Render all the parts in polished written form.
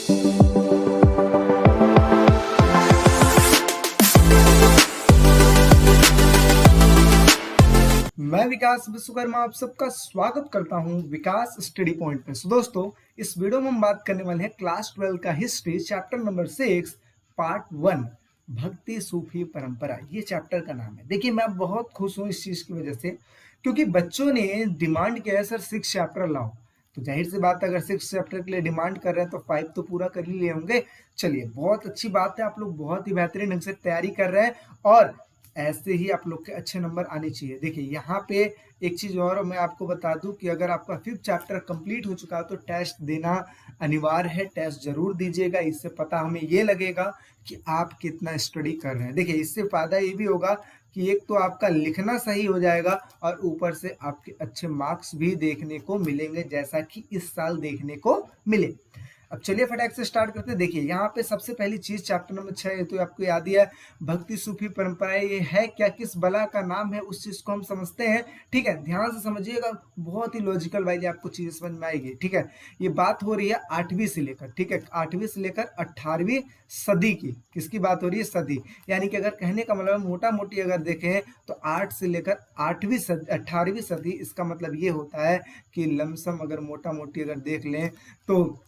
मैं विकास विश्वकर्मा आप सबका स्वागत करता हूं विकास स्टडी पॉइंट पे। सो दोस्तों, इस वीडियो में हम बात करने वाले हैं क्लास 12 का हिस्ट्री चैप्टर नंबर 6 पार्ट 1 भक्ति सूफी परंपरा। ये चैप्टर का नाम है। देखिए, मैं बहुत खुश हूं इस चीज की वजह से क्योंकि बच्चों ने डिमांड किया है सर 6 चैप्टर लाओ। तो जाहिर सी बात है, अगर 6 चैप्टर के लिए डिमांड कर रहे हैं तो 5 तो पूरा कर ही लिए होंगे। चलिए, बहुत अच्छी बात है, आप लोग बहुत ही बेहतरीन ढंग से तैयारी कर रहे हैं और ऐसे ही आप लोग के अच्छे नंबर आने चाहिए। देखिए, यहाँ पे एक चीज और मैं आपको बता दूं कि अगर आपका 5th चैप्टर कंप्लीट हो चुका है तो टेस्ट देना अनिवार्य है। टेस्ट जरूर दीजिएगा, इससे पता हमें ये लगेगा कि आप कितना स्टडी कर रहे हैं। देखिए, इससे फायदा ये भी होगा कि एक तो आपका लिखना सही हो जाएगा और ऊपर से आपके अच्छे मार्क्स भी देखने को मिलेंगे, जैसा कि इस साल देखने को मिले। अब चलिए फटाक से स्टार्ट करते हैं। देखिए, यहाँ पे सबसे पहली चीज चैप्टर नंबर 6 तो आपको याद ही है, भक्ति सूफी परंपराएं। ये है क्या, किस बला का नाम है, उस चीज को हम समझते हैं। ठीक है, ध्यान से समझिएगा, बहुत ही लॉजिकल वाइज आपको चीजें समझ में आएगी। ठीक है, ये बात हो रही है 8वीं से लेकर, ठीक है, 8वीं से लेकर 18वीं सदी की। किसकी बात हो रही है? सदी। यानी कि अगर कहने का मतलब मोटा मोटी अगर देखें तो 8 से लेकर 8वीं सदी 18वीं सदी। इसका मतलब ये होता है कि लमसम अगर मोटा मोटी अगर देख लें तो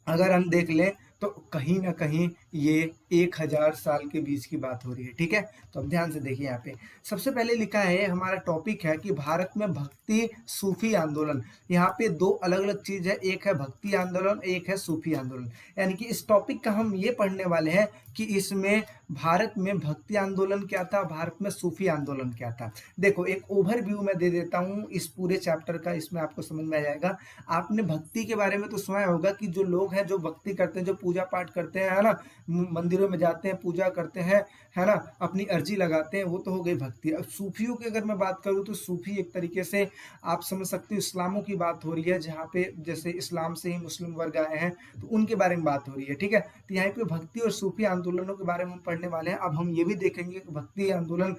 अगर हम देख लें तो कहीं ना कहीं ये 1000 साल के बीच की बात हो रही है। ठीक है, तो अब ध्यान से देखिए, यहाँ पे सबसे पहले लिखा है, हमारा टॉपिक है कि भारत में भक्ति सूफी आंदोलन। यहाँ पे दो अलग अलग चीज है, एक है भक्ति आंदोलन, एक है सूफी आंदोलन। यानी कि इस टॉपिक का हम ये पढ़ने वाले हैं कि इसमें भारत में भक्ति आंदोलन क्या था, भारत में सूफी आंदोलन क्या था। देखो, एक ओवरव्यू मैं दे देता हूँ इस पूरे चैप्टर का, इसमें आपको समझ में आ जाएगा। आपने भक्ति के बारे में तो सुना होगा कि जो लोग हैं जो भक्ति करते हैं, जो पूजा पाठ करते हैं, है ना, मंदिरों में जाते हैं, पूजा करते हैं, है ना, अपनी अर्जी लगाते हैं, वो तो हो गई भक्ति। अब सूफियों की अगर मैं बात करूँ तो सूफी एक तरीके से आप समझ सकते हो इस्लामों की बात हो रही है, जहाँ पे जैसे इस्लाम से ही मुस्लिम वर्ग आए हैं तो उनके बारे में बात हो रही है। ठीक है, तो यहाँ पे भक्ति और सूफी आंदोलनों के बारे में हम पढ़ने वाले हैं। अब हम ये भी देखेंगे कि भक्ति आंदोलन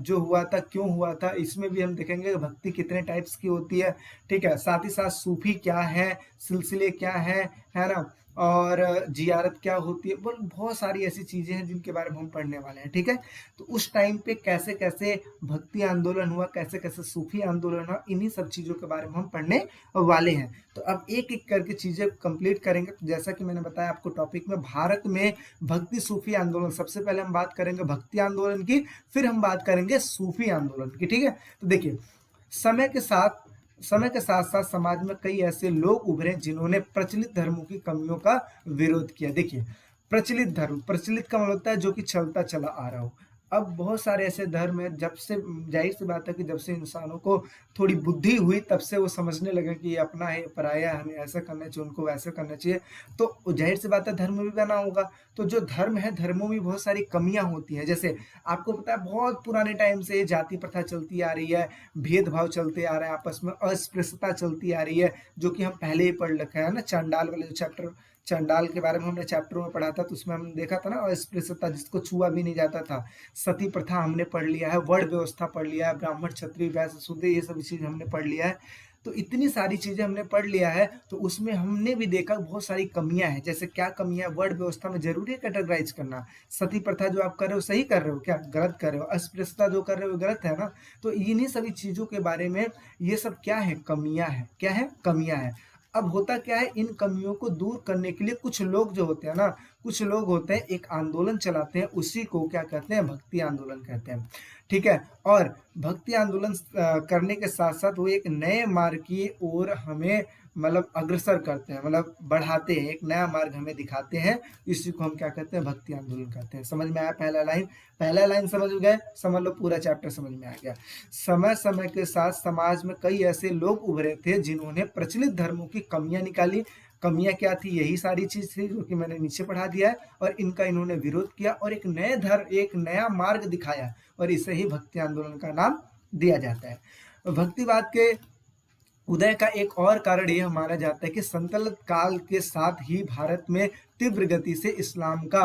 जो हुआ था क्यों हुआ था, इसमें भी हम देखेंगे कि भक्ति कितने टाइप्स की होती है। ठीक है, साथ ही साथ सूफी क्या है, सिलसिले क्या है ना, और जियारत क्या होती है, बहुत सारी ऐसी चीजें हैं जिनके बारे में हम पढ़ने वाले हैं। ठीक है, तो उस टाइम पे कैसे कैसे भक्ति आंदोलन हुआ, कैसे कैसे सूफी आंदोलन हुआ, इन्हीं सब चीजों के बारे में हम पढ़ने वाले हैं। तो अब एक एक करके चीजें कंप्लीट करेंगे। तो जैसा कि मैंने बताया आपको टॉपिक में, भारत में भक्ति सूफी आंदोलन, सबसे पहले हम बात करेंगे भक्ति आंदोलन की, फिर हम बात करेंगे सूफी आंदोलन की। ठीक है, तो देखिए, समय के साथ साथ समाज में कई ऐसे लोग उभरे जिन्होंने प्रचलित धर्मों की कमियों का विरोध किया। देखिए, प्रचलित धर्म, प्रचलित का मतलब होता है जो कि चलता चला आ रहा हो। अब बहुत सारे ऐसे धर्म है, जब से जाहिर सी बात है कि जब से इंसानों को थोड़ी बुद्धि हुई तब से वो समझने लगे कि ये अपना है, पराया है, हमें ऐसा करना चाहिए, उनको वैसे करना चाहिए। तो जाहिर सी बात है धर्म भी बना होगा। तो जो धर्म है, धर्मों में बहुत सारी कमियां होती हैं। जैसे आपको पता है बहुत पुराने टाइम से जाति प्रथा चलती आ रही है, भेदभाव चलते आ रहा है, आपस में अस्पृश्यता चलती आ रही है, जो कि हम पहले ही पढ़ रखा है ना। चांडाल वाले जो चैप्टर, चांडाल के बारे में हमने चैप्टर में पढ़ा था, तो उसमें हमने देखा था ना अस्पृश्यता, जिसको छुआ भी नहीं जाता था। सती प्रथा हमने पढ़ लिया है, वर्ण व्यवस्था पढ़ लिया है, ब्राह्मण क्षत्रिय वैश्य शूद्र, ये सब चीज हमने पढ़ लिया है। तो इतनी सारी चीजें हमने पढ़ लिया है, तो उसमें हमने भी देखा बहुत सारी कमियां हैं। जैसे क्या कमियां? वर्ण व्यवस्था में जरूरी है कैटेगराइज करना। सती प्रथा जो आप कर रहे हो सही कर रहे हो क्या, गलत कर रहे हो? अस्पृश्यता जो कर रहे हो गलत है ना। तो इन्हीं सभी चीजों के बारे में ये सब क्या है, कमियां है। क्या है? कमियां है। अब होता क्या है, इन कमियों को दूर करने के लिए कुछ लोग जो होते हैं ना, कुछ लोग होते हैं एक आंदोलन चलाते हैं, उसी को क्या कहते हैं, भक्ति आंदोलन कहते हैं। ठीक है, और भक्ति आंदोलन करने के साथ साथ वो एक नए मार्ग की ओर हमें मतलब अग्रसर करते हैं, मतलब बढ़ाते हैं, एक नया मार्ग हमें दिखाते हैं। इसी को हम क्या कहते हैं, भक्ति आंदोलन कहते हैं। समझ में आया? पहला लाइन, पहला लाइन समझ गए, समझ लो पूरा चैप्टर समझ में आ गया। समय समय के साथ समाज में कई ऐसे लोग उभरे थे जिन्होंने प्रचलित धर्मों की कमियां निकाली। कमियां क्या थी? यही सारी चीज थी जो कि मैंने नीचे पढ़ा दिया है, और इनका इन्होंने विरोध किया और एक नए धर्म, एक नया मार्ग दिखाया, और इसे ही भक्ति आंदोलन का नाम दिया जाता है। भक्तिवाद के उदय का एक और कारण यह माना जाता है कि संतल्लित काल के साथ ही भारत में तीव्र गति से इस्लाम का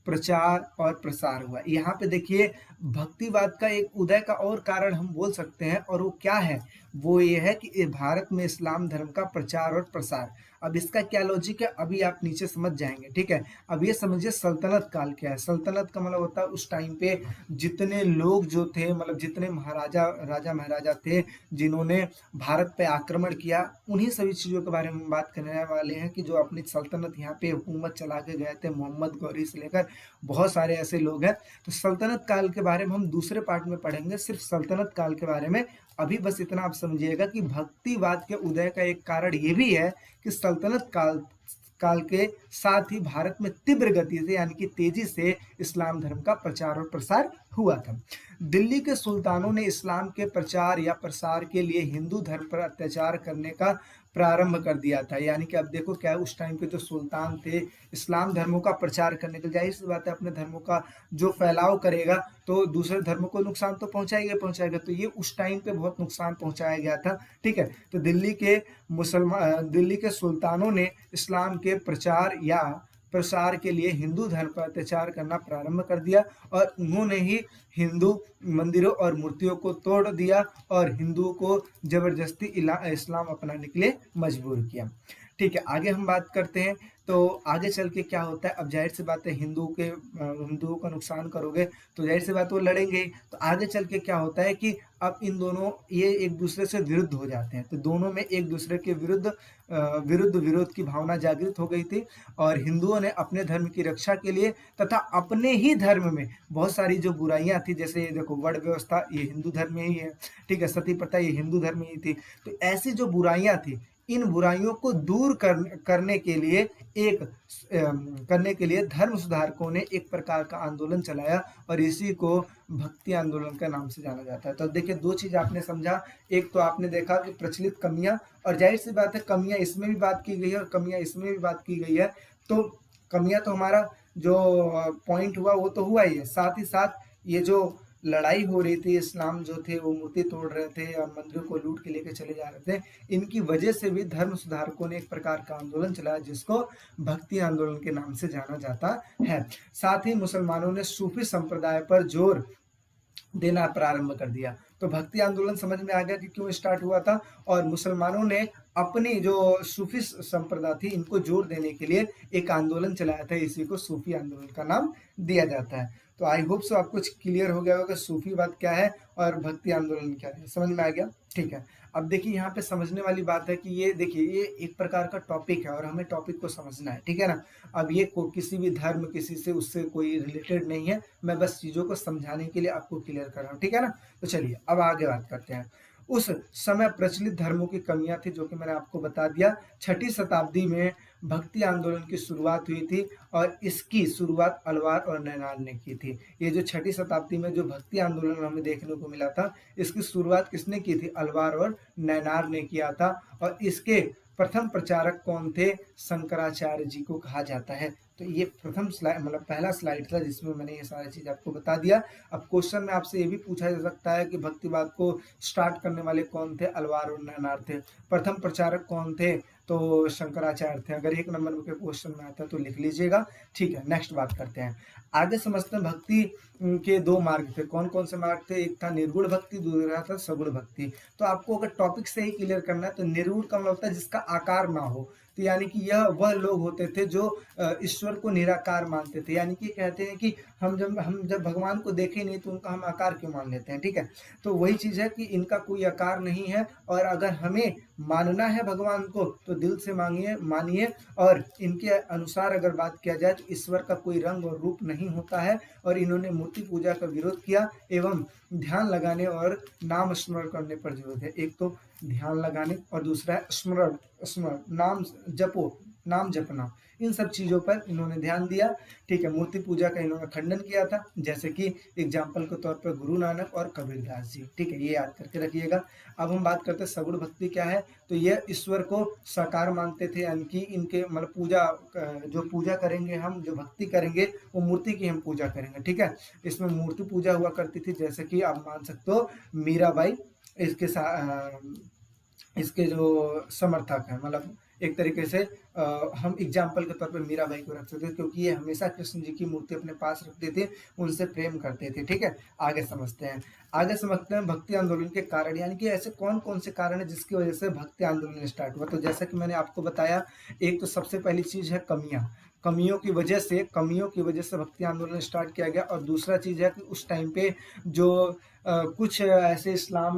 प्रचार और प्रसार हुआ। यहाँ पे देखिए, भक्तिवाद का एक उदय का और कारण हम बोल सकते हैं, और वो क्या है? वो ये है कि भारत में इस्लाम धर्म का प्रचार और प्रसार। अब इसका क्या लॉजिक है अभी आप नीचे समझ जाएंगे, ठीक है। अब ये समझिए सल्तनत काल क्या है। सल्तनत का मतलब होता है उस टाइम पे जितने लोग जो थे, मतलब जितने राजा महाराजा थे जिन्होंने भारत पे आक्रमण किया, उन्हीं सभी चीजों के बारे में हम बात करने वाले हैं कि जो अपनी सल्तनत यहाँ पे हुकूमत चला के गए थे, मोहम्मद गौरी से लेकर बहुत सारे ऐसे लोग हैं। तो सल्तनत काल के बारे में हम दूसरे पार्ट में पढ़ेंगे, सिर्फ सल्तनत काल के बारे में। अभी बस इतना आप समझिएगा कि भक्तिवाद के उदय का एक कारण ये भी है कि सल्तनत काल के साथ ही भारत में तीव्र गति से यानी कि तेजी से इस्लाम धर्म का प्रचार और प्रसार हुआ था। दिल्ली के सुल्तानों ने इस्लाम के प्रचार या प्रसार के लिए हिंदू धर्म पर अत्याचार करने का प्रारंभ कर दिया था। यानी कि अब देखो क्या है, उस टाइम पे जो सुल्तान थे इस्लाम धर्मों का प्रचार करने के लिए, जाहिर सी बात है अपने धर्मों का जो फैलाव करेगा तो दूसरे धर्मों को नुकसान तो पहुंचाएगा। तो ये उस टाइम पे बहुत नुकसान पहुंचाया गया था, ठीक है। तो दिल्ली के सुल्तानों ने इस्लाम के प्रचार या प्रसार के लिए हिंदू धर्म पर अत्याचार करना प्रारंभ कर दिया और उन्होंने ही हिंदू मंदिरों और मूर्तियों को तोड़ दिया और हिंदुओं को जबरदस्ती इस्लाम अपनाने के लिए मजबूर किया, ठीक है। आगे हम बात करते हैं तो आगे चल के क्या होता है। अब जाहिर सी बात है हिंदुओं का नुकसान करोगे तो जाहिर सी बात वो लड़ेंगे ही। तो आगे चल के क्या होता है कि अब इन दोनों ये एक दूसरे से विरुद्ध हो जाते हैं। तो दोनों में एक दूसरे के विरोध की भावना जागृत हो गई थी और हिंदुओं ने अपने धर्म की रक्षा के लिए तथा अपने ही धर्म में बहुत सारी जो बुराइयां थी, जैसे देखो वर्ण व्यवस्था ये हिंदू धर्म में ही है, ठीक है, सती प्रथा ये हिंदू धर्म में ही थी। तो ऐसी जो बुराइयां थी इन बुराइयों को दूर करने के लिए धर्म सुधारकों ने एक प्रकार का आंदोलन चलाया और इसी को भक्ति आंदोलन का नाम से जाना जाता है। तो देखिए दो चीज आपने समझा, एक तो आपने देखा कि प्रचलित कमियां, और जाहिर सी बात है कमियां इसमें भी बात की गई है और कमियां इसमें भी बात की गई है। तो कमियां तो हमारा जो पॉइंट हुआ वो तो हुआ ही है, साथ ही साथ ये जो लड़ाई हो रही थी, इस्लाम जो थे वो मूर्ति तोड़ रहे थे और मंदिरों को लूट के लेके चले जा रहे थे, इनकी वजह से भी धर्म सुधारकों ने एक प्रकार का आंदोलन चलाया जिसको भक्ति आंदोलन के नाम से जाना जाता है। साथ ही मुसलमानों ने सूफी संप्रदाय पर जोर देना प्रारंभ कर दिया। तो भक्ति आंदोलन समझ में आ गया कि क्यों स्टार्ट हुआ था, और मुसलमानों ने अपनी जो सूफी संप्रदाय थी इनको जोर देने के लिए एक आंदोलन चलाया था, इसी को सूफी आंदोलन का नाम दिया जाता है। तो आई होप सो आपको क्लियर हो गया होगा सूफी बात क्या है और भक्ति आंदोलन क्या है, समझ में आ गया, ठीक है। अब देखिए यहाँ पे समझने वाली बात है कि ये देखिए ये एक प्रकार का टॉपिक है और हमें टॉपिक को समझना है, ठीक है ना। अब ये किसी भी धर्म किसी से उससे कोई रिलेटेड नहीं है, मैं बस चीजों को समझाने के लिए आपको क्लियर कर रहा हूँ, ठीक है ना। तो चलिए अब आगे बात करते हैं। उस समय प्रचलित धर्मों की कमियां थी जो कि मैंने आपको बता दिया। 6ठी शताब्दी में भक्ति आंदोलन की शुरुआत हुई थी और इसकी शुरुआत अलवार और नैनार ने की थी। ये जो 6ठी शताब्दी में जो भक्ति आंदोलन हमें देखने को मिला था, इसकी शुरुआत किसने की थी? अलवार और नैनार ने किया था। और इसके प्रथम प्रचारक कौन थे? शंकराचार्य जी को कहा जाता है। तो ये प्रथम स्लाइड मतलब पहला स्लाइड था जिसमें मैंने ये सारी चीज आपको बता दिया। अब क्वेश्चन में आपसे ये भी पूछा जा सकता है कि भक्तिवाद को स्टार्ट करने वाले कौन थे? अलवार और नैनार थे। प्रथम प्रचारक कौन थे? तो शंकराचार्य थे। अगर 1 नंबर के क्वेश्चन में आता है तो लिख लीजिएगा, ठीक है। नेक्स्ट बात करते हैं, आगे समझते हैं भक्ति के 2 मार्ग थे। कौन कौन से मार्ग थे? एक था निर्गुण भक्ति, दूसरा था सगुण भक्ति। तो आपको अगर टॉपिक से ही क्लियर करना है तो निर्गुण का मतलब होता है जिसका आकार ना हो। तो यानी कि यह वह लोग होते थे जो ईश्वर को निराकार मानते थे, यानी कि कहते हैं कि हम जब भगवान को देखे नहीं तो उनका हम आकार क्यों मान लेते हैं, ठीक है। तो वही चीज है कि इनका कोई आकार नहीं है और अगर हमें मानना है भगवान को तो दिल से मानिए। और इनके अनुसार अगर बात किया जाए तो ईश्वर का कोई रंग और रूप नहीं होता है और इन्होंने मूर्ति पूजा का विरोध किया एवं ध्यान लगाने और नाम स्मरण करने पर जोर दिया। एक तो ध्यान लगाने और दूसरा है स्मरण नाम जपना, इन सब चीजों पर इन्होंने ध्यान दिया, ठीक है। मूर्ति पूजा का इन्होंने खंडन किया था, जैसे कि एग्जाम्पल के तौर पर गुरु नानक और कबीरदास जी, ठीक है, ये याद करके रखिएगा। अब हम बात करते हैं सगुण भक्ति क्या है। तो ये ईश्वर को साकार मानते थे, यानी कि इनके मतलब पूजा करेंगे हम, जो भक्ति करेंगे वो मूर्ति की हम पूजा करेंगे, ठीक है। इसमें मूर्ति पूजा हुआ करती थी, जैसे कि आप मान सकते हो मीराबाई इसके जो समर्थक है, मतलब एक तरीके से हम एग्जाम्पल के तौर पर मीराबाई को रख सकते हैं, क्योंकि ये हमेशा कृष्ण जी की मूर्ति अपने पास रखते थे, उनसे प्रेम करते थे। ठीक है, आगे समझते हैं। आगे समझते हैं भक्ति आंदोलन के कारण, यानी कि ऐसे कौन कौन से कारण है जिसकी वजह से भक्ति आंदोलन स्टार्ट हुआ। तो जैसा कि मैंने आपको बताया, एक तो सबसे पहली चीज है कमियां, कमियों की वजह से भक्ति आंदोलन स्टार्ट किया गया। और दूसरा चीज है कि उस टाइम पे जो कुछ ऐसे इस्लाम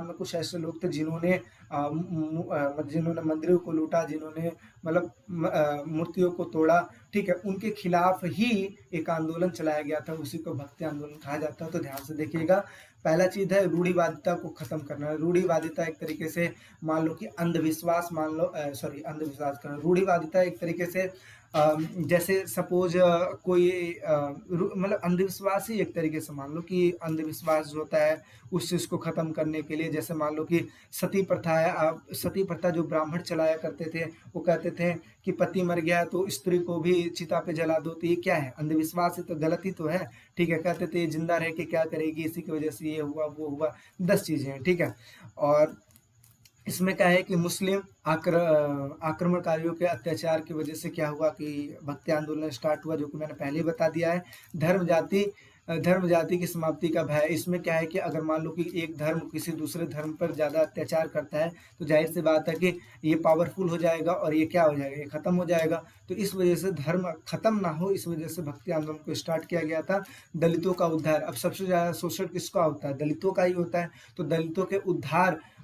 में कुछ ऐसे लोग थे जिन्होंने जिन्होंने मंदिरों को लूटा, जिन्होंने मतलब मूर्तियों को तोड़ा। ठीक है, उनके खिलाफ ही एक आंदोलन चलाया गया था, उसी को भक्ति आंदोलन कहा जाता है। तो ध्यान से देखिएगा, पहला चीज है रूढ़िवादिता को खत्म करना। रूढ़िवादिता एक तरीके से मान लो कि अंधविश्वास, मान लो अंधविश्वास करना। रूढ़िवादिता एक तरीके से जैसे सपोज कोई मतलब अंधविश्वास ही एक तरीके से मान लो कि अंधविश्वास जो होता है उस चीज को खत्म करने के लिए, जैसे मान लो कि सती प्रथा है। सती प्रथा जो ब्राह्मण चलाया करते थे, वो कहते थे कि पति मर गया तो स्त्री को भी चिता पे जला दो। तो ये क्या है, अंधविश्वास है, तो गलत ही तो है। ठीक है, कहते थे जिंदा रह के क्या करेगी, इसी की वजह से ये हुआ वो हुआ, 10 चीजें हैं। ठीक है, और इसमें क्या है कि मुस्लिम आक्रमणकारियों के अत्याचार की वजह से क्या हुआ कि भक्ति आंदोलन स्टार्ट हुआ, जो कि मैंने पहले ही बता दिया है। धर्म जाति की समाप्ति का भय। इसमें क्या है कि अगर मान लो कि एक धर्म किसी दूसरे धर्म पर ज्यादा अत्याचार करता है, तो जाहिर सी बात है कि ये पावरफुल हो जाएगा और ये क्या हो जाएगा, ये खत्म हो जाएगा। तो इस वजह से धर्म खत्म ना हो, इस वजह से भक्ति आंदोलन को स्टार्ट किया गया था। दलितों का उद्धार। अब सबसे ज्यादा शोषण किसका होता है, दलितों का ही होता है। तो दलितों के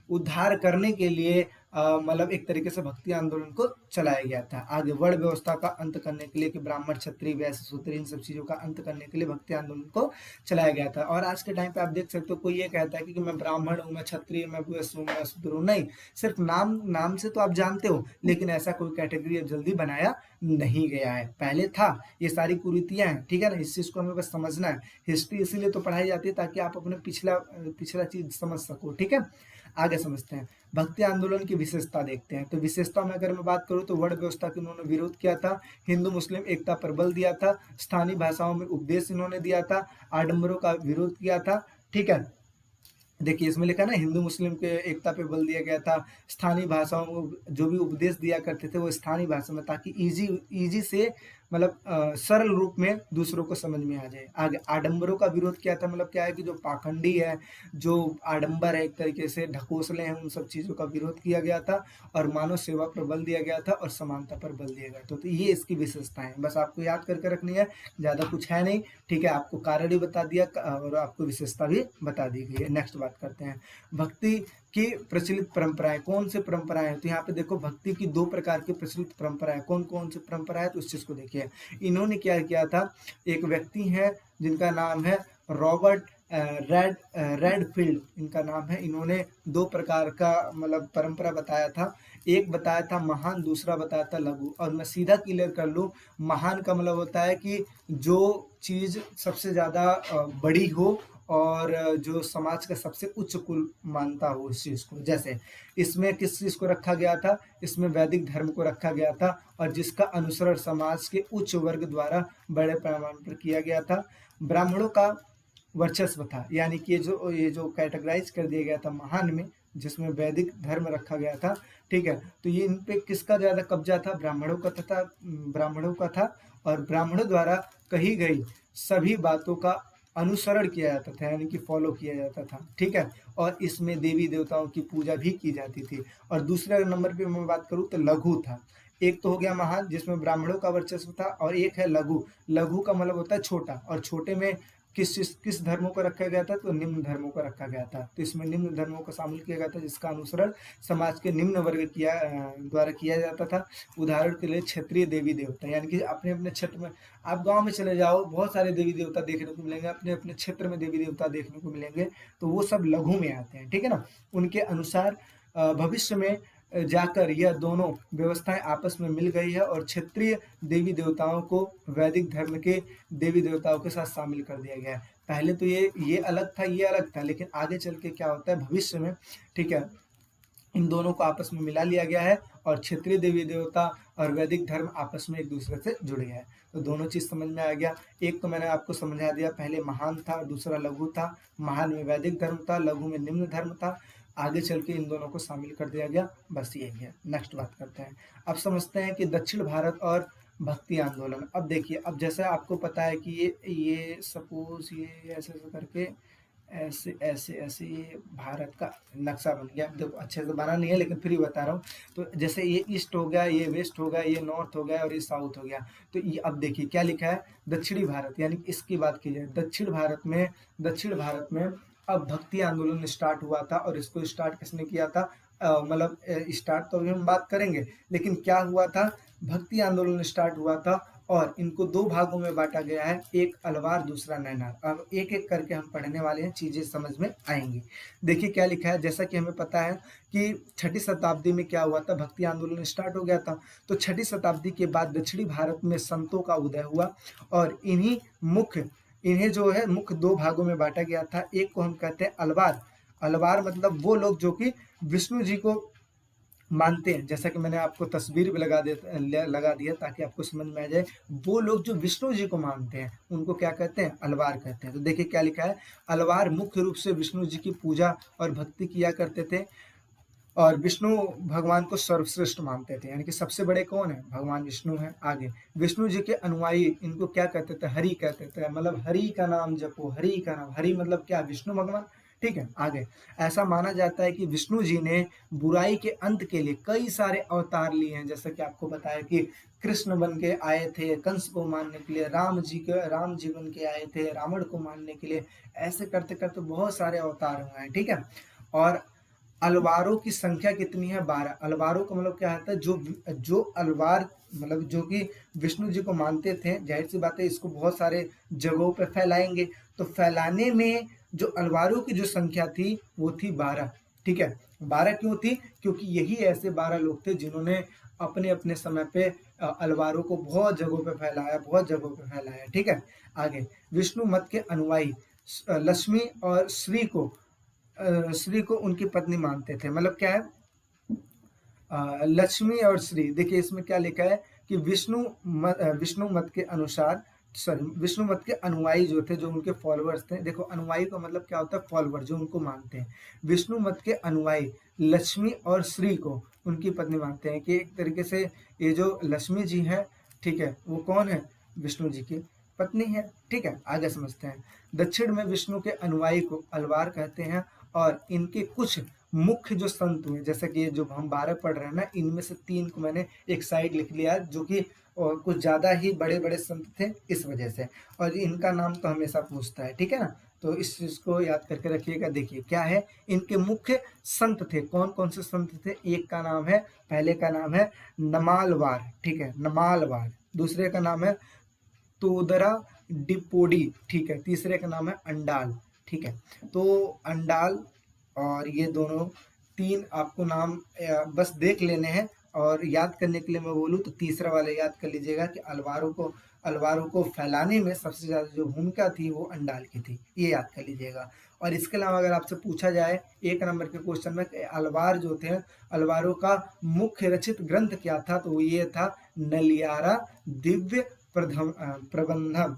उद्धार करने के लिए मतलब एक तरीके से भक्ति आंदोलन को चलाया गया था। आगे वर्ण व्यवस्था का अंत करने के लिए, कि ब्राह्मण क्षत्रिय वैश्य शूद्र इन सब चीजों का अंत करने के लिए भक्ति आंदोलन को चलाया गया था। और आज के टाइम पे आप देख सकते हो, कोई ये कहता है कि मैं ब्राह्मण हूँ, मैं क्षत्रिय, मैं वैश्य हूँ, मैं शूद्र हूँ। नहीं, सिर्फ नाम से तो आप जानते हो, लेकिन ऐसा कोई कैटेगरी अब जल्दी बनाया नहीं गया है। पहले था, ये सारी कुरीतियां हैं। ठीक है ना, इस चीज को हमें बस समझना है। हिस्ट्री इसीलिए तो पढ़ाई जाती है ताकि आप अपने पिछला चीज समझ सको। ठीक है, आगे समझते हैं। भक्ति आंदोलन की विशेषता देखते हैं। तो विशेषता में अगर मैं बात करूं तो वर्ण व्यवस्था का इन्होंने विरोध किया था, हिंदू मुस्लिम एकता पर बल दिया था, स्थानीय भाषाओं में उपदेश इन्होंने दिया था, आडंबरों का विरोध किया था। ठीक है, देखिए इसमें लिखा ना, हिंदू मुस्लिम के एकता पे बल दिया गया था, स्थानीय भाषाओं में जो भी उपदेश दिया करते थे वो स्थानीय भाषा में, ताकि इजी से मतलब सरल रूप में दूसरों को समझ में आ जाए। आगे आडंबरों का विरोध किया था, मतलब क्या है कि जो पाखंडी है, जो आडंबर है, एक तरीके से ढकोसले हैं, उन सब चीजों का विरोध किया गया था। और मानव सेवा पर बल दिया गया था और समानता पर बल दिया गया था। तो ये इसकी विशेषताएं, बस आपको याद करके रखनी है, ज्यादा कुछ है नहीं। ठीक है, आपको कारण भी बता दिया और आपको विशेषता भी बता दी गई है। नेक्स्ट बात करते हैं, भक्ति की प्रचलित परंपराएं। कौन से परंपराएं हैं, तो यहाँ पे देखो भक्ति की 2 प्रकार की प्रचलित परंपराएं। कौन कौन सी परंपराएं, तो उस चीज को देखिए। इन्होंने क्या किया था, एक व्यक्ति है जिनका नाम है रॉबर्ट रेडफील्ड, इनका नाम है। इन्होंने 2 प्रकार का मतलब परंपरा बताया था। एक बताया था महान, दूसरा बताया था लघु। और मैं सीधा क्लियर कर लूं, महान का मतलब होता है कि जो चीज सबसे ज्यादा बड़ी हो और जो समाज का सबसे उच्च कुल मानता हो इस चीज को। जैसे इसमें किस चीज को रखा गया था, इसमें वैदिक धर्म को रखा गया था, और जिसका अनुसरण समाज के उच्च वर्ग द्वारा बड़े पैमाने पर किया गया था। ब्राह्मणों का वर्चस्व था, यानी कि ये जो कैटेगराइज कर दिया गया था महान में, जिसमें वैदिक धर्म रखा गया था। ठीक है, तो ये इन पे किसका ज्यादा कब्जा था, ब्राह्मणों का था। और ब्राह्मणों द्वारा कही गई सभी बातों का अनुसरण किया जाता था, यानी कि फॉलो किया जाता था। ठीक है, और इसमें देवी देवताओं की पूजा भी की जाती थी। और दूसरे नंबर पे मैं बात करूँ तो लघु था। एक तो हो गया महान, जिसमें ब्राह्मणों का वर्चस्व था, और एक है लघु। लघु का मतलब होता है छोटा, और छोटे में किस धर्मों को रखा गया था, तो निम्न धर्मों को रखा गया था। तो इसमें निम्न धर्मों को शामिल किया गया था, जिसका अनुसरण समाज के निम्न वर्ग द्वारा किया जाता था। उदाहरण के लिए क्षेत्रीय देवी देवता, यानी कि अपने अपने क्षेत्र में, आप गांव में चले जाओ, बहुत सारे देवी देवता देखने को मिलेंगे, अपने अपने क्षेत्र में देवी देवता देखने को मिलेंगे, तो वो सब लघु में आते हैं। ठीक है ना, उनके अनुसार भविष्य में जाकर यह दोनों व्यवस्थाएं आपस में मिल गई है, और क्षेत्रीय देवी देवताओं को वैदिक धर्म के देवी देवताओं के साथ शामिल कर दिया गया है। पहले तो ये अलग था, ये अलग था, लेकिन आगे चल के क्या होता है भविष्य में, ठीक है, इन दोनों को आपस में मिला लिया गया है, और क्षेत्रीय देवी देवता और वैदिक धर्म आपस में एक दूसरे से जुड़ गया है। तो दोनों चीज समझ में आ गया। एक तो मैंने आपको समझा दिया, पहले महान था, दूसरा लघु था। महान में वैदिक धर्म था, लघु में निम्न धर्म था। आगे चल के इन दोनों को शामिल कर दिया गया, बस यही है। नेक्स्ट बात करते हैं। अब समझते हैं कि दक्षिण भारत और भक्ति आंदोलन। अब देखिए, अब जैसे आपको पता है कि ये सपोज ये ऐसे ऐसे करके ऐसे ऐसे ऐसे ये भारत का नक्शा बन गया। देखो अच्छे से बना नहीं है लेकिन फिर भी बता रहा हूँ। तो जैसे ये ईस्ट हो गया, ये वेस्ट हो गया, ये नॉर्थ हो गया और ये साउथ हो गया। तो ये अब देखिए क्या लिखा है, दक्षिणी भारत, यानी कि इसकी बात की जाए दक्षिण भारत में अब भक्ति आंदोलन स्टार्ट हुआ था। और इसको स्टार्ट किसने किया था, मतलब स्टार्ट तो अभी हम बात करेंगे, लेकिन क्या हुआ था, भक्ति आंदोलन स्टार्ट हुआ था और इनको दो भागों में बांटा गया है, एक अलवार दूसरा नैनार। अब एक एक करके हम पढ़ने वाले हैं, चीजें समझ में आएंगी। देखिए क्या लिखा है, जैसा कि हमें पता है कि छठी शताब्दी में क्या हुआ था, भक्ति आंदोलन स्टार्ट हो गया था। तो छठी शताब्दी के बाद दक्षिणी भारत में संतों का उदय हुआ और इन्हें जो है मुख्य दो भागों में बांटा गया था। एक को हम कहते हैं अलवार। अलवार मतलब वो लोग जो कि विष्णु जी को मानते हैं, जैसा कि मैंने आपको तस्वीर भी लगा दिया ताकि आपको समझ में आ जाए। वो लोग जो विष्णु जी को मानते हैं उनको क्या कहते हैं, अलवार कहते हैं। तो देखिए क्या लिखा है, अलवार मुख्य रूप से विष्णु जी की पूजा और भक्ति किया करते थे और विष्णु भगवान को सर्वश्रेष्ठ मानते थे, यानी कि सबसे बड़े कौन है, भगवान विष्णु है। आगे विष्णु जी के अनुयायी इनको क्या कहते थे, हरि कहते थे, मतलब हरि का नाम जपो, हरि का नाम, हरि मतलब क्या, विष्णु भगवान। ठीक है। आगे ऐसा माना जाता है कि विष्णु जी ने बुराई के अंत के लिए कई सारे अवतार लिए हैं, जैसे कि आपको बताया कि कृष्ण बन के आए थे कंस को मारने के लिए, राम जी बन के आए थे रावण को मारने के लिए। ऐसे करते करते बहुत सारे अवतार हुए हैं। ठीक है। और अलवारों की संख्या कितनी है, 12। अलवारों का मतलब क्या होता है, जो अलवार मतलब जो कि विष्णु जी को मानते थे, जाहिर सी बात है इसको बहुत सारे जगहों पे फैलाएंगे। तो फैलाने में जो अलवारों की जो संख्या थी वो थी 12। ठीक है। 12 क्यों थी, क्योंकि यही ऐसे 12 लोग थे जिन्होंने अपने अपने समय पे अलवारों को बहुत जगहों पे फैलाया। ठीक है। आगे विष्णु मत के अनुयायी लक्ष्मी और श्री को उनकी पत्नी मानते थे। मतलब क्या है, लक्ष्मी और श्री, देखिए इसमें क्या लिखा है कि विष्णु मत के अनुसार, सॉरी, विष्णु मत के अनुयायी जो थे, जो उनके फॉलोअर्स थे, देखो अनुयायी का मतलब क्या होता है, फॉलोअर, जो उनको मानते हैं। विष्णु मत के अनुयायी लक्ष्मी और श्री को उनकी पत्नी मानते हैं, कि एक तरीके से ये जो लक्ष्मी जी है, ठीक है, वो कौन है, विष्णु जी की पत्नी है। ठीक है। आगे समझते हैं। दक्षिण में विष्णु के अनुयायी को अलवार कहते हैं और इनके कुछ मुख्य जो संत हुए, जैसे कि जो हम 12 पढ़ रहे हैं ना, इनमें से 3 को मैंने एक साइड लिख लिया, जो कि कुछ ज्यादा ही बड़े बड़े संत थे इस वजह से, और इनका नाम तो हमेशा पूछता है। ठीक है ना, तो इस चीज को याद करके रखिएगा। देखिए क्या है, इनके मुख्य संत थे, कौन कौन से संत थे, एक का नाम है, पहले का नाम है नमालवार। ठीक है, नमालवार। दूसरे का नाम है तोदरा डिपोडी। ठीक है। तीसरे का नाम है अंडाल। ठीक है। तो अंडाल और ये दोनों 3 आपको नाम बस देख लेने हैं, और याद करने के लिए मैं बोलूँ तो तीसरा वाला याद कर लीजिएगा कि अलवारों को फैलाने में सबसे ज्यादा जो भूमिका थी वो अंडाल की थी, ये याद कर लीजिएगा। और इसके अलावा अगर आपसे पूछा जाए 1 नंबर के क्वेश्चन में अलवार जो थे, अलवारों का मुख्य रचित ग्रंथ क्या था, तो ये था नलियारा दिव्य प्रबंधम।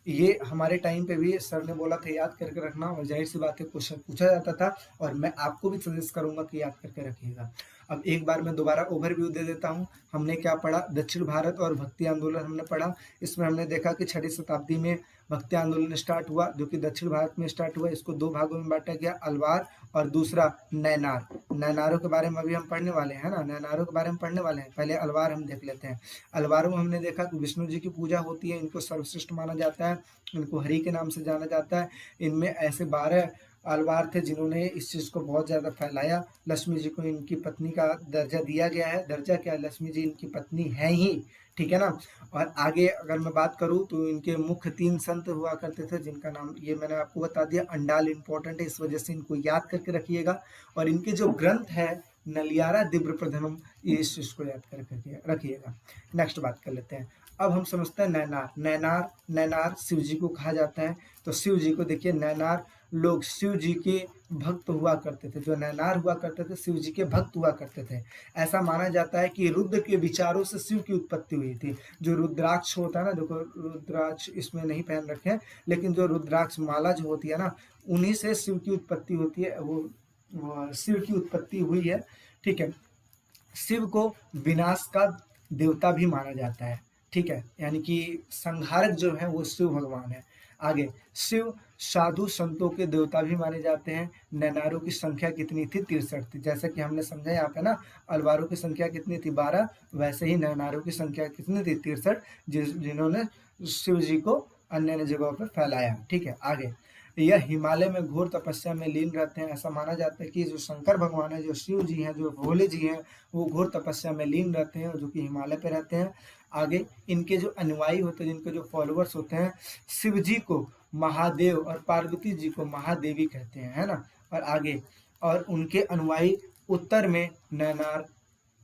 ये हमारे टाइम पे भी सर ने बोला था याद करके रखना, और जाहिर सी बात है क्वेश्चन पूछा जाता था, और मैं आपको भी सजेस्ट करूंगा कि याद करके रखिएगा। अब एक बार मैं दोबारा ओवरव्यू दे देता हूँ। हमने क्या पढ़ा, दक्षिण भारत और भक्ति आंदोलन हमने पढ़ा। इसमें हमने देखा कि छठी शताब्दी में भक्ति आंदोलन स्टार्ट हुआ, जो कि दक्षिण भारत में स्टार्ट हुआ। इसको 2 भागों में बांटा गया, अलवार और दूसरा नैनार। नैनारों के बारे में अभी हम पढ़ने वाले हैं ना, नैनारों के बारे में पढ़ने वाले हैं। पहले अलवार हम देख लेते हैं। अलवारों में हमने देखा कि विष्णु जी की पूजा होती है, इनको सर्वश्रेष्ठ माना जाता है, इनको हरि के नाम से जाना जाता है। इनमें ऐसे 12 अलवार थे जिन्होंने इस चीज को बहुत ज्यादा फैलाया। लक्ष्मी जी को इनकी पत्नी का दर्जा दिया गया है, दर्जा क्या, लक्ष्मी जी इनकी पत्नी है ही। ठीक है ना। और आगे अगर मैं बात करूं तो इनके मुख्य 3 संत हुआ करते थे, जिनका नाम ये मैंने आपको बता दिया। अंडाल इंपॉर्टेंट है, इस वजह से इनको याद करके रखिएगा। और इनके जो ग्रंथ है नलियारा दिव्य प्रथमम, इस चीज को याद करके रखिएगा। नेक्स्ट बात कर लेते हैं। अब हम समझते हैं नैनार शिव जी को कहा जाता है। तो शिव जी को देखिए, नैनार लोग शिव जी के भक्त हुआ करते थे, जो नैनार हुआ करते थे शिव जी के भक्त हुआ करते थे। ऐसा माना जाता है कि रुद्र के विचारों से शिव की उत्पत्ति हुई थी। जो रुद्राक्ष होता है ना, देखो रुद्राक्ष इसमें नहीं पहन रखे हैं, लेकिन जो रुद्राक्ष माला जो होती है ना, उन्हीं से शिव की उत्पत्ति होती है। वो शिव की उत्पत्ति हुई है। ठीक है, शिव को विनाश का देवता भी माना जाता है। ठीक है, यानी कि संहारक जो है वो शिव भगवान है। आगे, शिव साधु संतों के देवता भी माने जाते हैं। नैनारों की संख्या कितनी थी? 63 थी। जैसे कि हमने समझा यहाँ पे ना, अलवारों की संख्या कितनी थी? 12। वैसे ही नैनारों की संख्या कितनी थी? 63, जिन्होंने शिव जी को अन्य अन्य जगहों पर फैलाया। ठीक है, आगे, यह हिमालय में घोर तपस्या में लीन रहते हैं। ऐसा माना जाता है कि जो शंकर भगवान है, जो शिव जी हैं, जो भोले जी हैं, वो घोर तपस्या में लीन रहते हैं, जो कि हिमालय पे रहते हैं। आगे, इनके जो अनुयायी होते हैं, जिनके जो फॉलोअर्स होते हैं, शिव जी को महादेव और पार्वती जी को महादेवी कहते हैं, है ना। और आगे, और उनके अनुयायी उत्तर में नैनार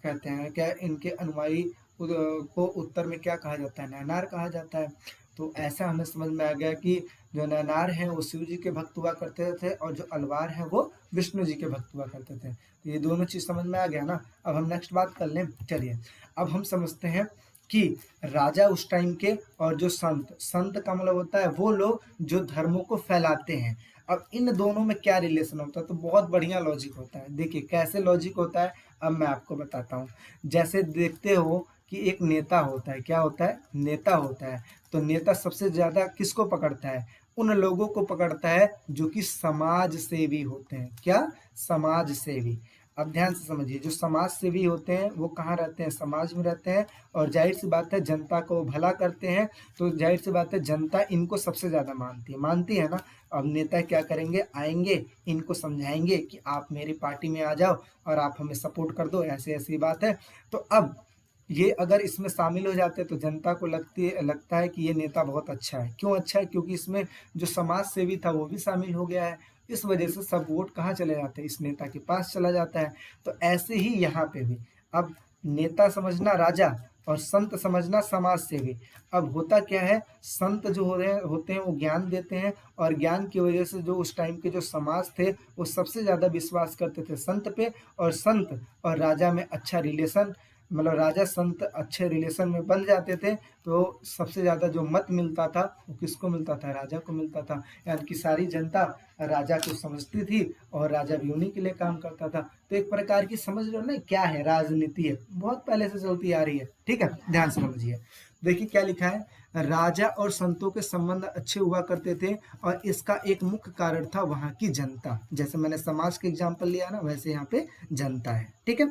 कहते हैं। क्या इनके अनुयायी को उत्तर में क्या कहा जाता है? नैनार कहा जाता है। तो ऐसा हमें समझ में आ गया कि जो नैनार हैं वो शिव जी के भक्त हुआ करते थे, और जो अलवार हैं वो विष्णु जी के भक्त हुआ करते थे। तो ये दोनों चीज समझ में आ गया ना। अब हम नेक्स्ट बात कर लें। चलिए, अब हम समझते हैं कि राजा उस टाइम के, और जो संत, संत का मतलब होता है वो लोग जो धर्मों को फैलाते हैं। अब इन दोनों में क्या रिलेशन होता है? तो बहुत बढ़िया लॉजिक होता है। देखिए कैसे लॉजिक होता है, अब मैं आपको बताता हूँ। जैसे देखते हो कि एक नेता होता है। क्या होता है? नेता होता है। तो नेता सबसे ज्यादा किसको पकड़ता है? उन लोगों को पकड़ता है जो कि समाज सेवी होते हैं। क्या? समाज सेवी। अब ध्यान से समझिए, जो समाज सेवी होते हैं वो कहाँ रहते हैं? समाज में रहते हैं। और जाहिर सी बात है जनता को भला करते हैं, तो जाहिर सी बात है जनता इनको सबसे ज्यादा मानती है ना। अब नेता क्या करेंगे? आएंगे, इनको समझाएंगे कि आप मेरी पार्टी में आ जाओ और आप हमें सपोर्ट कर दो, ऐसी ऐसी बात है। तो अब ये अगर इसमें शामिल हो जाते हैं तो जनता को लगता है कि ये नेता बहुत अच्छा है। क्यों अच्छा है? क्योंकि इसमें जो समाज सेवी था वो भी शामिल हो गया है। इस वजह से सब वोट कहाँ चले जाते हैं? इस नेता के पास चला जाता है। तो ऐसे ही यहाँ पे भी, अब नेता समझना राजा और संत समझना समाज सेवी। अब होता क्या है, संत जो होते हैं वो ज्ञान देते हैं, और ज्ञान की वजह से जो उस टाइम के जो समाज थे वो सबसे ज्यादा विश्वास करते थे संत पे। और संत और राजा में अच्छा रिलेशन, मतलब राजा संत अच्छे रिलेशन में बन जाते थे, तो सबसे ज्यादा जो मत मिलता था वो किसको मिलता था? राजा को मिलता था। यानी कि सारी जनता राजा को समझती थी, और राजा भी उन्हीं के लिए काम करता था। तो एक प्रकार की, समझ लो ना, क्या है? राजनीति है, बहुत पहले से चलती आ रही है। ठीक है, ध्यान से समझिए। देखिए क्या लिखा है, राजा और संतों के संबंध अच्छे हुआ करते थे, और इसका एक मुख्य कारण था वहां की जनता। जैसे मैंने समाज के एग्जाम्पल लिया ना, वैसे यहाँ पे जनता है। ठीक है,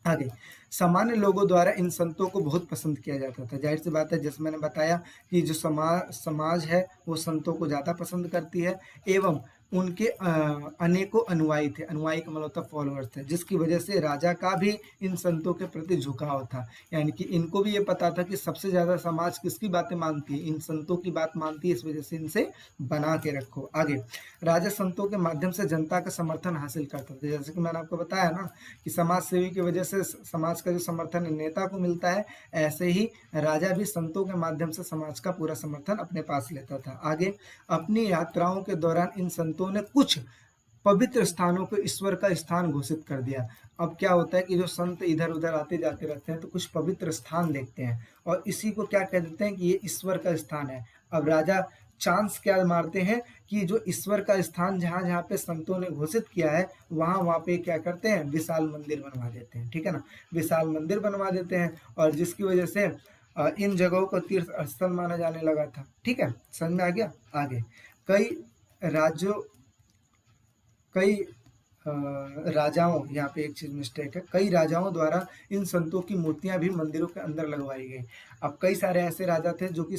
आगे, सामान्य लोगों द्वारा इन संतों को बहुत पसंद किया जाता था। जाहिर सी बात है, जैसे मैंने बताया कि जो समाज है वो संतों को ज्यादा पसंद करती है। एवं उनके अनेकों अनुयायी थे। अनुयायी का मतलब होता फॉलोअर्स थे, जिसकी वजह से राजा का भी इन संतों के प्रति झुकाव था। यानी कि इनको भी ये पता था कि सबसे ज्यादा समाज किसकी बातें मानती है? इन संतों की बात मानती है। इस वजह से इनसे बना के रखो। आगे, राजा संतों के माध्यम से जनता का समर्थन हासिल करता था। जैसे कि मैंने आपको बताया ना कि समाज सेवी की वजह से समाज का जो समर्थन नेता को मिलता है, ऐसे ही राजा भी संतों के माध्यम से समाज का पूरा समर्थन अपने पास लेता था। आगे, अपनी यात्राओं के दौरान इन संतों ने कुछ पवित्र स्थानों को ईश्वर का स्थान घोषित कर दिया। अब क्या होता है कि जो संत इधर उधर आते जाते रहते हैं तो कुछ पवित्र स्थान देखते हैं, और इसी को क्या कह देते हैं कि ये ईश्वर का स्थान है। अब राजा चांस क्या मारते हैं कि जो ईश्वर का स्थान जहां जहां पे संतों ने घोषित किया है, वहां पे क्या करते हैं? विशाल मंदिर बनवा देते हैं। ठीक है ना, विशाल मंदिर बनवा देते हैं, और जिसकी वजह से इन जगहों को तीर्थ स्थल माना जाने लगा था। ठीक है, समझ में आ गया। आगे, कई राज्यों कई राजाओं, यहाँ पे एक चीज मिस्टेक है, कई राजाओं द्वारा इन संतों की मूर्तियां भी मंदिरों के अंदर लगवाई गई। अब कई सारे ऐसे राजा थे जो कि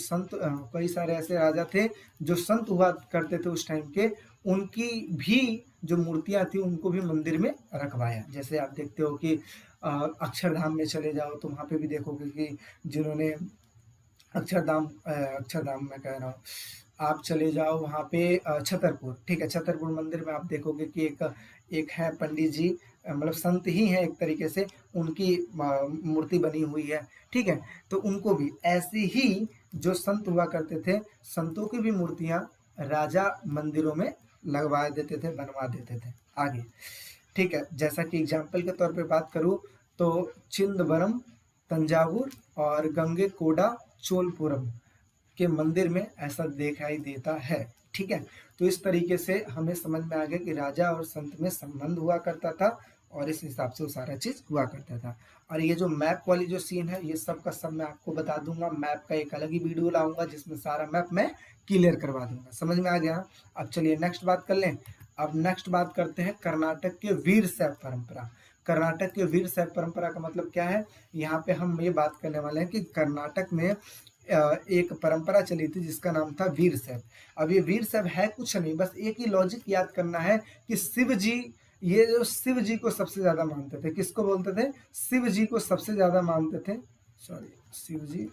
कई सारे ऐसे राजा थे जो संत हुआ करते थे उस टाइम के, उनकी भी जो मूर्तियां थी उनको भी मंदिर में रखवाया। जैसे आप देखते हो कि अक्षरधाम में चले जाओ तो वहां पे भी देखोगे कि जिन्होंने अक्षरधाम में कह रहा हूँ, आप चले जाओ वहाँ पे छतरपुर। ठीक है, छतरपुर मंदिर में आप देखोगे कि एक है पंडित जी, मतलब संत ही है एक तरीके से, उनकी मूर्ति बनी हुई है। ठीक है, तो उनको भी ऐसे ही जो संत हुआ करते थे, संतों की भी मूर्तियां राजा मंदिरों में लगवा देते थे, बनवा देते थे। आगे, ठीक है, जैसा कि एग्जाम्पल के तौर पे बात करूँ तो चिदंबरम तंजावुर और गंगेकोंडा चोलपुरम के मंदिर में ऐसा दिखाई देता है। ठीक है। तो इस तरीके से हमें समझ में आ गया कि राजा और संत में संबंध हुआ करता था और इस हिसाब से वो सारा चीज हुआ करता था। और ये जो मैप वाली जो सीन है ये सब का सब मैं आपको बता दूंगा, मैप का एक अलग ही वीडियो लाऊंगा जिसमें सारा मैप मैं क्लियर करवा दूंगा। समझ में आ गया। अब चलिए नेक्स्ट बात कर लें। अब नेक्स्ट बात करते हैं कर्नाटक के वीर शैव परंपरा। कर्नाटक के वीर शैव परंपरा का मतलब क्या है, यहाँ पे हम ये बात करने वाले हैं कि कर्नाटक में एक परंपरा चली थी जिसका नाम था वीर शैव। अब ये वीर शैव है कुछ नहीं, बस एक ही लॉजिक याद करना है कि शिव जी, ये जो शिव जी को सबसे ज्यादा मानते थे, किसको बोलते थे, शिव जी को सबसे ज्यादा मानते थे, सॉरी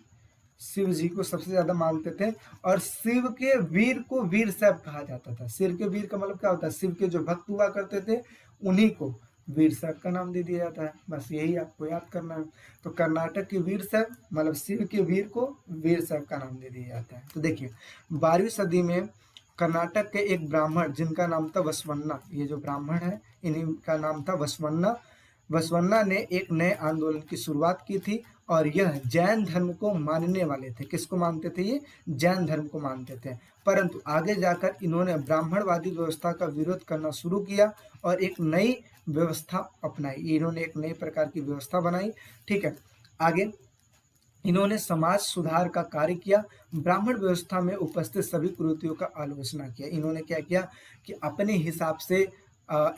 शिव जी को सबसे ज्यादा मानते थे। और शिव के वीर को वीर शैव कहा जाता था। शिव के वीर का मतलब क्या होता है, शिव के जो भक्त हुआ करते थे उन्हीं को वीर शैव का नाम दे दिया जाता है। बस यही आपको याद करना है। तो कर्नाटक के वीर शैव मतलब शिव के वीर को वीर शैव का नाम दे दिया जाता है। तो देखिए 12वीं सदी में कर्नाटक के एक ब्राह्मण जिनका नाम था वसवन्ना, ये जो ब्राह्मण है इन्हीं का नाम था वसवन्ना। वसवन्ना ने एक नए आंदोलन की शुरुआत की थी और यह जैन धर्म को मानने वाले थे। किसको मानते थे, ये जैन धर्म को मानते थे। परंतु आगे जाकर इन्होंने ब्राह्मणवादी व्यवस्था का विरोध करना शुरू किया और एक नई व्यवस्था अपनाई। इन्होंने एक नई प्रकार की व्यवस्था बनाई। ठीक है, आगे इन्होंने समाज सुधार का कार्य किया, ब्राह्मण व्यवस्था में उपस्थित सभी कुरीतियों का आलोचना किया। इन्होंने क्या किया कि अपने हिसाब से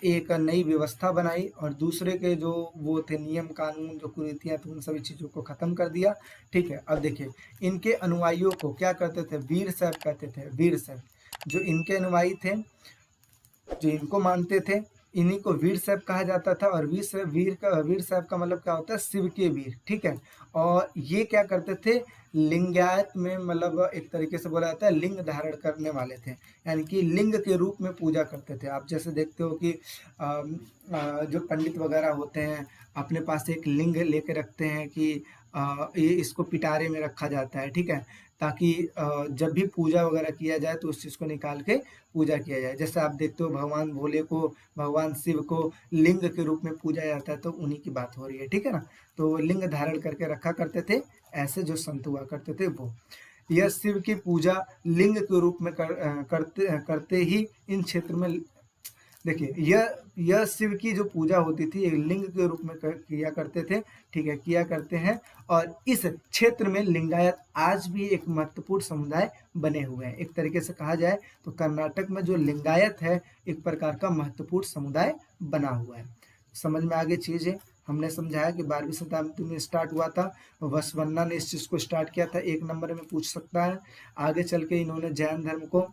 एक नई व्यवस्था बनाई और दूसरे के जो वो थे नियम कानून जो कुरीतियां थी उन सभी चीजों को खत्म कर दिया। ठीक है, अब देखिए इनके अनुयायियों को क्या करते थे, वीर शैव कहते थे। वीर शैव जो इनके अनुयायी थे, जो इनको मानते थे, इन्हीं को वीर शैव कहा जाता था। और वीर शैव का मतलब क्या होता है, शिव के वीर। ठीक है, और ये क्या करते थे, लिंगायत में मतलब एक तरीके से बोला जाता है लिंग धारण करने वाले थे, यानी कि लिंग के रूप में पूजा करते थे। आप जैसे देखते हो कि जो पंडित वगैरह होते हैं अपने पास एक लिंग लेके रखते हैं कि ये इसको पिटारे में रखा जाता है। ठीक है, ताकि जब भी पूजा वगैरह किया जाए तो उस चीज को निकाल के पूजा किया जाए। जैसे आप देखते हो भगवान भोले को, भगवान शिव को लिंग के रूप में पूजा जाता है, तो उन्हीं की बात हो रही है। ठीक है ना, तो वो लिंग धारण करके रखा करते थे, ऐसे जो संत हुआ करते थे वो। यह शिव की पूजा लिंग के रूप में करते ही इन क्षेत्र में, देखिए यह शिव की जो पूजा होती थी एक लिंग के रूप में किया करते थे। ठीक है, किया करते हैं। और इस क्षेत्र में लिंगायत आज भी एक महत्वपूर्ण समुदाय बने हुए हैं। एक तरीके से कहा जाए तो कर्नाटक में जो लिंगायत है एक प्रकार का महत्वपूर्ण समुदाय बना हुआ है। समझ में आगे चीज है, हमने समझाया कि 12वीं शताब्दी में स्टार्ट हुआ था, वसवन्ना ने इस चीज को स्टार्ट किया था, 1 नंबर में पूछ सकता है। आगे चल के इन्होंने जैन धर्म को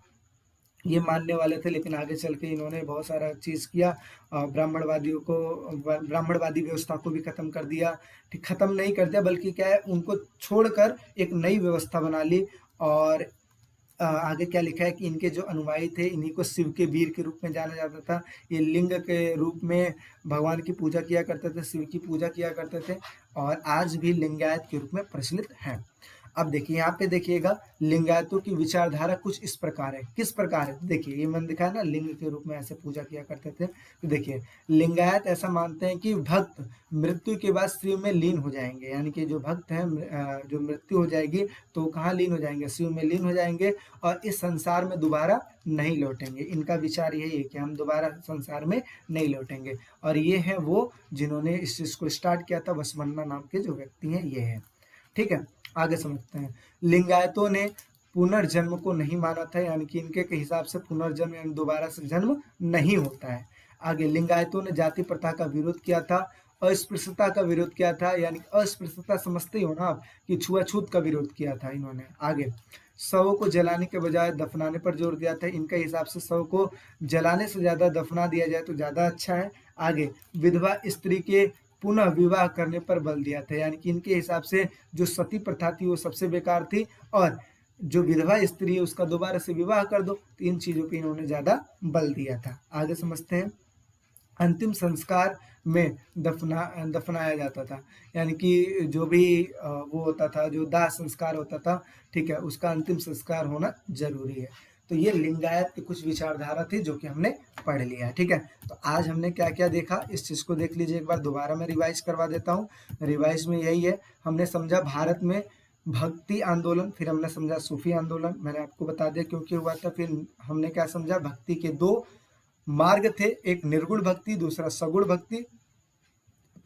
ये मानने वाले थे, लेकिन आगे चल के इन्होंने बहुत सारा चीज किया, ब्राह्मणवादी व्यवस्था को भी खत्म कर दिया। ठीक, खत्म नहीं कर दिया बल्कि क्या है उनको छोड़कर एक नई व्यवस्था बना ली। और आगे क्या लिखा है कि इनके जो अनुयायी थे इन्हीं को शिव के वीर के रूप में जाना जाता था। ये लिंग के रूप में भगवान की पूजा किया करते थे, शिव की पूजा किया करते थे और आज भी लिंगायत के रूप में प्रचलित है। अब देखिए यहाँ पे देखिएगा लिंगायतों की विचारधारा कुछ इस प्रकार है। किस प्रकार है, देखिए ये मन दिखा ना, लिंग के रूप में ऐसे पूजा किया करते थे। तो देखिए लिंगायत ऐसा मानते हैं कि भक्त मृत्यु के बाद शिव में लीन हो जाएंगे, यानी कि जो भक्त हैं जो मृत्यु हो जाएगी तो कहाँ लीन हो जाएंगे, शिव में लीन हो जाएंगे और इस संसार में दोबारा नहीं लौटेंगे। इनका विचार यही है कि हम दोबारा संसार में नहीं लौटेंगे। और ये है वो जिन्होंने इस चीज को स्टार्ट किया था, वसवन्ना नाम के जो व्यक्ति हैं ये है। ठीक है, आगे समझते हैं। लिंगायतों ने पुनर्जन्म को नहीं माना था, यानी कि इनके हिसाब से पुनर्जन्म यानी दोबारा से जन्म नहीं होता है। आगे लिंगायतों ने जाति प्रथा का विरोध किया था, अस्पृश्यता का विरोध किया था, यानी अस्पृश्यता समझते हो ना आप कि छुआछूत का विरोध किया था इन्होंने। आगे शवों को जलाने के बजाय दफनाने पर जोर दिया था। इनके हिसाब से शव को जलाने से ज्यादा दफना दिया जाए तो ज्यादा अच्छा है। आगे विधवा स्त्री के पुनः विवाह करने पर बल दिया था, यानी कि इनके हिसाब से जो सती प्रथा थी वो सबसे बेकार थी और जो विधवा स्त्री है उसका दोबारा से विवाह कर दो। तो इन चीजों पे इन्होंने ज्यादा बल दिया था। आगे समझते हैं। अंतिम संस्कार में दफनाया जाता था, यानी कि जो भी वो होता था, जो दाह संस्कार होता था, ठीक है, उसका अंतिम संस्कार होना जरूरी है। तो ये लिंगायत की कुछ विचारधारा थी जो कि हमने पढ़ लिया है। ठीक है, तो आज हमने क्या क्या देखा इस चीज को देख लीजिए एक बार, दोबारा मैं रिवाइज करवा देता हूँ। रिवाइज में यही है, हमने समझा भारत में भक्ति आंदोलन, फिर हमने समझा सूफी आंदोलन, मैंने आपको बता दिया क्योंकि हुआ था। फिर हमने क्या समझा, भक्ति के दो मार्ग थे, एक निर्गुण भक्ति, दूसरा सगुण भक्ति।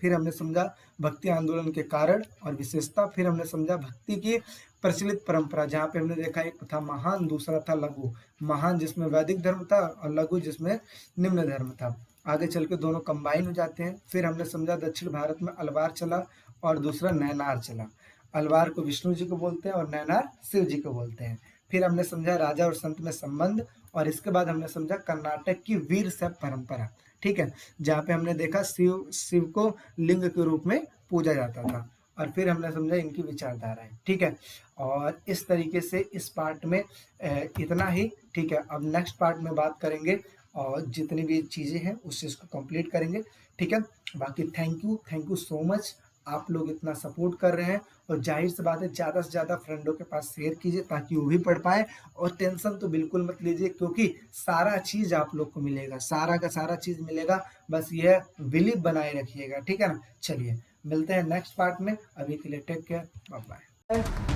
फिर हमने समझा भक्ति आंदोलन के कारण और विशेषता। फिर हमने समझा भक्ति की प्रचलित परंपरा, जहाँ पे हमने देखा एक था महान, दूसरा था लघु। महान जिसमें वैदिक धर्म था और लघु जिसमें निम्न धर्म था। आगे चल के दोनों कंबाइन हो जाते हैं। फिर हमने समझा दक्षिण भारत में अलवार चला और दूसरा नैनार चला। अलवार को विष्णु जी को बोलते हैं और नैनार शिव जी को बोलते हैं। फिर हमने समझा राजा और संत में संबंध, और इसके बाद हमने समझा कर्नाटक की वीर शैव परंपरा, ठीक है, जहाँ पे हमने देखा शिव को लिंग के रूप में पूजा जाता था। और फिर हमने समझा इनकी विचारधाराएं, ठीक है। और इस तरीके से इस पार्ट में इतना ही, ठीक है। अब नेक्स्ट पार्ट में बात करेंगे और जितनी भी चीज़ें हैं उस चीज़ को कंप्लीट करेंगे, ठीक है। बाकी थैंक यू सो मच, आप लोग इतना सपोर्ट कर रहे हैं, और जाहिर सी बात है ज़्यादा से ज़्यादा फ्रेंडों के पास शेयर कीजिए ताकि वो भी पढ़ पाए। और टेंशन तो बिल्कुल मत लीजिए क्योंकि सारा चीज़ आप लोग को मिलेगा, सारा का सारा चीज़ मिलेगा, बस यह बिलीव बनाए रखिएगा, ठीक है ना। चलिए मिलते हैं नेक्स्ट पार्ट में, अभी के लिए टेक केयर, बाय बाय।